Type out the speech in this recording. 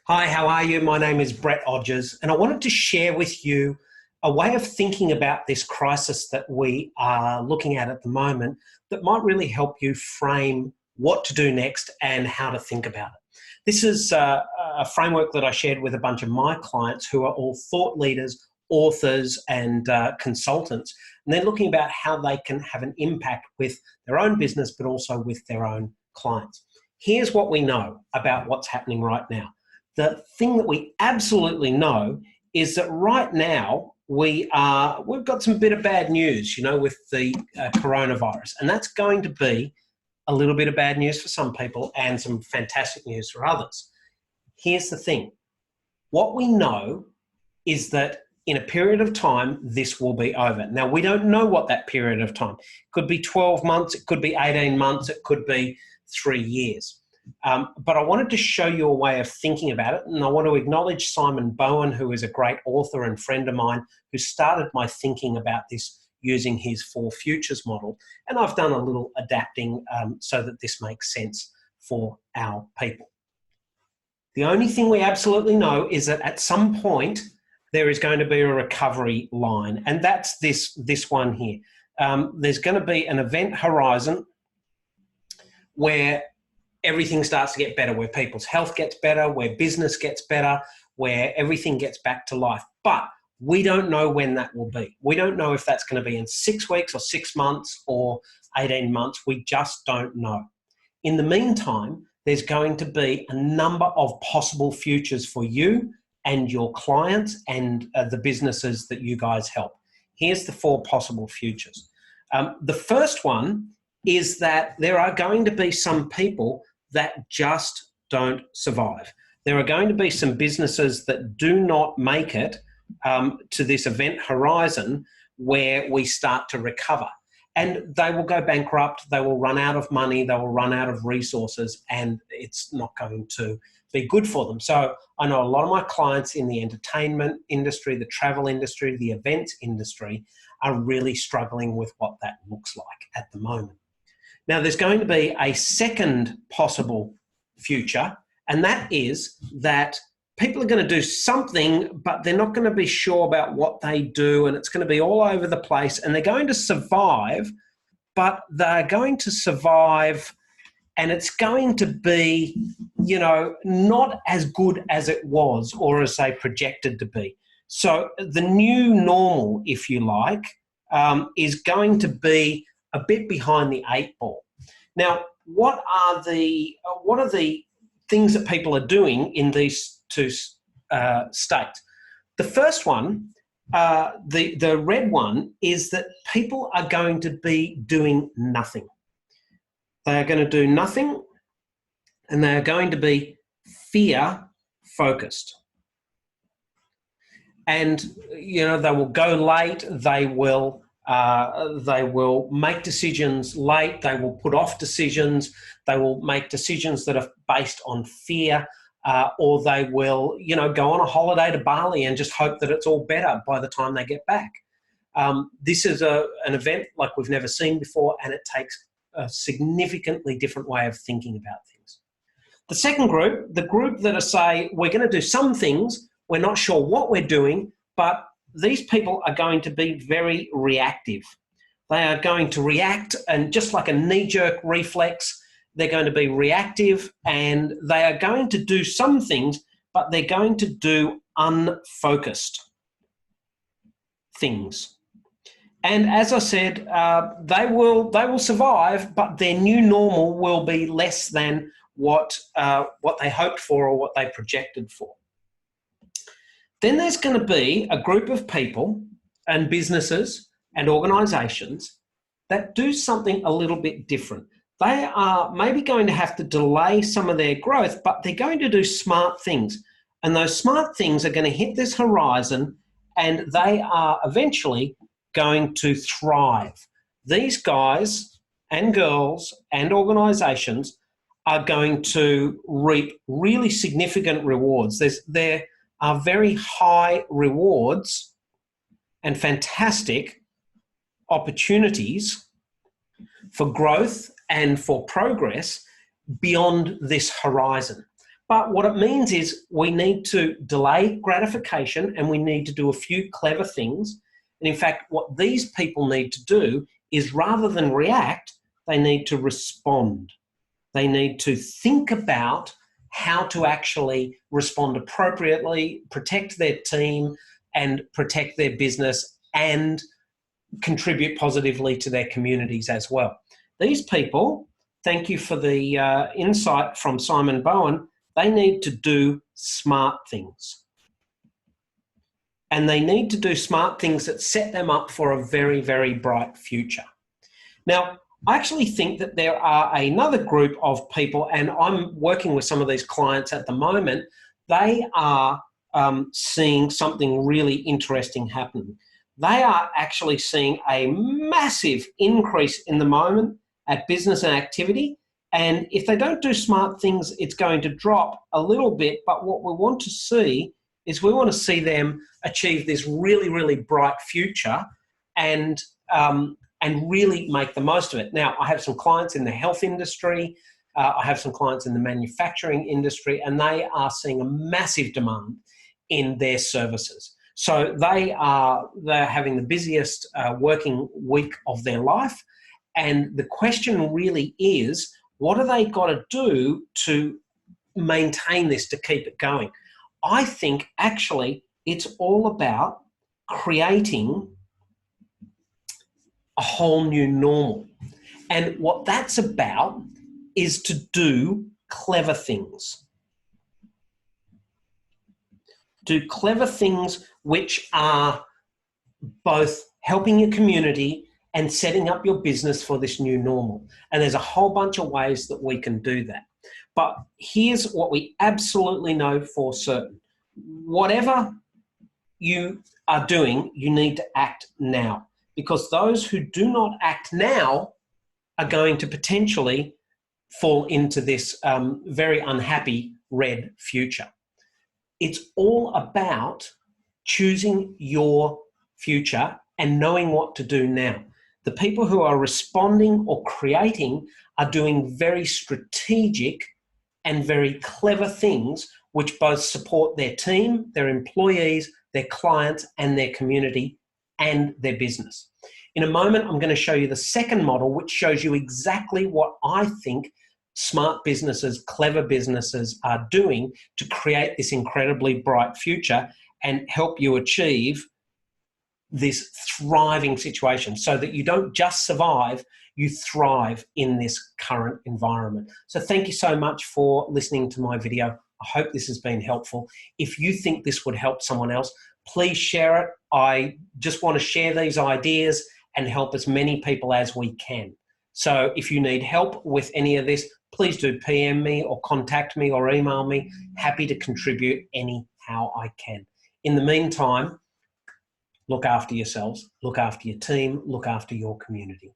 Hi, how are you? My name is Brett Odgers, and I wanted to share with you a way of thinking about this crisis that we are looking at the moment that might really help you frame what to do next and how to think about it. This is a framework that I shared with a bunch of my clients who are all thought leaders, authors, and consultants, and they're looking about how they can have an impact with their own business, but also with their own clients. Here's what we know about what's happening right now. The thing that we absolutely know is that right now we've got some bit of bad news, with the coronavirus, and that's going to be a little bit of bad news for some people and some fantastic news for others. Here's the thing. What we know is that in a period of time, this will be over. Now, we don't know what that period of time. It could be 12 months, it could be 18 months, it could be 3 years. But I wanted to show you a way of thinking about it, and I want to acknowledge Simon Bowen, who is a great author and friend of mine, who started my thinking about this using his 4 futures model, and I've done a little adapting so that this makes sense for our people. The only thing we absolutely know is that at some point there is going to be a recovery line, and that's this one here. There's going to be an event horizon where everything starts to get better, where people's health gets better, where business gets better, where everything gets back to life. But we don't know when that will be. We don't know if that's going to be in 6 weeks or 6 months or 18 months. We just don't know. In the meantime, there's going to be a number of possible futures for you and your clients and the businesses that you guys help. Here's the 4 possible futures. The first one is that there are going to be some people that just don't survive. There are going to be some businesses that do not make it to this event horizon where we start to recover. And they will go bankrupt, they will run out of money, they will run out of resources, and it's not going to be good for them. So I know a lot of my clients in the entertainment industry, the travel industry, the events industry are really struggling with what that looks like at the moment. Now, there's going to be a second possible future, and that is that people are going to do something, but they're not going to be sure about what they do, and it's going to be all over the place, and they're going to survive, but they're going to survive, and it's going to be, not as good as it was or as they projected to be. So the new normal, if you like, is going to be a bit behind the 8 ball. Now, what are the things that people are doing in these 2 states? The first one, the red one, is that people are going to be doing nothing. They are going to do nothing, and they are going to be fear-focused. And, they will go late, they will make decisions late, they will put off decisions, they will make decisions that are based on fear, or they will, go on a holiday to Bali and just hope that it's all better by the time they get back. This is an event like we've never seen before, and it takes a significantly different way of thinking about things. The second group, the group that are say, we're going to do some things, we're not sure what we're doing, but these people are going to be very reactive. They are going to react, and just like a knee-jerk reflex, they're going to be reactive, and they are going to do some things, but they're going to do unfocused things. And as I said, they will survive, but their new normal will be less than what they hoped for or what they projected for. Then there's going to be a group of people and businesses and organisations that do something a little bit different. They are maybe going to have to delay some of their growth, but they're going to do smart things. And those smart things are going to hit this horizon, and they are eventually going to thrive. These guys and girls and organisations are going to reap really significant rewards. There are very high rewards and fantastic opportunities for growth and for progress beyond this horizon. But what it means is we need to delay gratification and we need to do a few clever things. And in fact, what these people need to do is rather than react, they need to respond. They need to think about how to actually respond appropriately, protect their team and protect their business and contribute positively to their communities as well. These people, thank you for the insight from Simon Bowen, they need to do smart things. And they need to do smart things that set them up for a very, very bright future. Now, I actually think that there are another group of people, and I'm working with some of these clients at the moment, they are seeing something really interesting happening. They are actually seeing a massive increase in the moment at business and activity. And if they don't do smart things, it's going to drop a little bit. But what we want to see is we want to see them achieve this really, really bright future and really make the most of it. Now, I have some clients in the health industry. I have some clients in the manufacturing industry, and they are seeing a massive demand in their services. So they're having the busiest working week of their life. And the question really is, what have they got to do to maintain this, to keep it going? I think actually it's all about creating a whole new normal. And what that's about is to do clever things. Do clever things which are both helping your community and setting up your business for this new normal. And there's a whole bunch of ways that we can do that. But here's what we absolutely know for certain. Whatever you are doing, you need to act now, because those who do not act now are going to potentially fall into this very unhappy red future. It's all about choosing your future and knowing what to do now. The people who are responding or creating are doing very strategic and very clever things which both support their team, their employees, their clients, and their community and their business. In a moment, I'm going to show you the second model, which shows you exactly what I think smart businesses, clever businesses are doing to create this incredibly bright future and help you achieve this thriving situation so that you don't just survive, you thrive in this current environment. So thank you so much for listening to my video. I hope this has been helpful. If you think this would help someone else, please share it. I just want to share these ideas and help as many people as we can. So if you need help with any of this, please do PM me or contact me or email me. Happy to contribute anyhow I can. In the meantime, look after yourselves, look after your team, look after your community.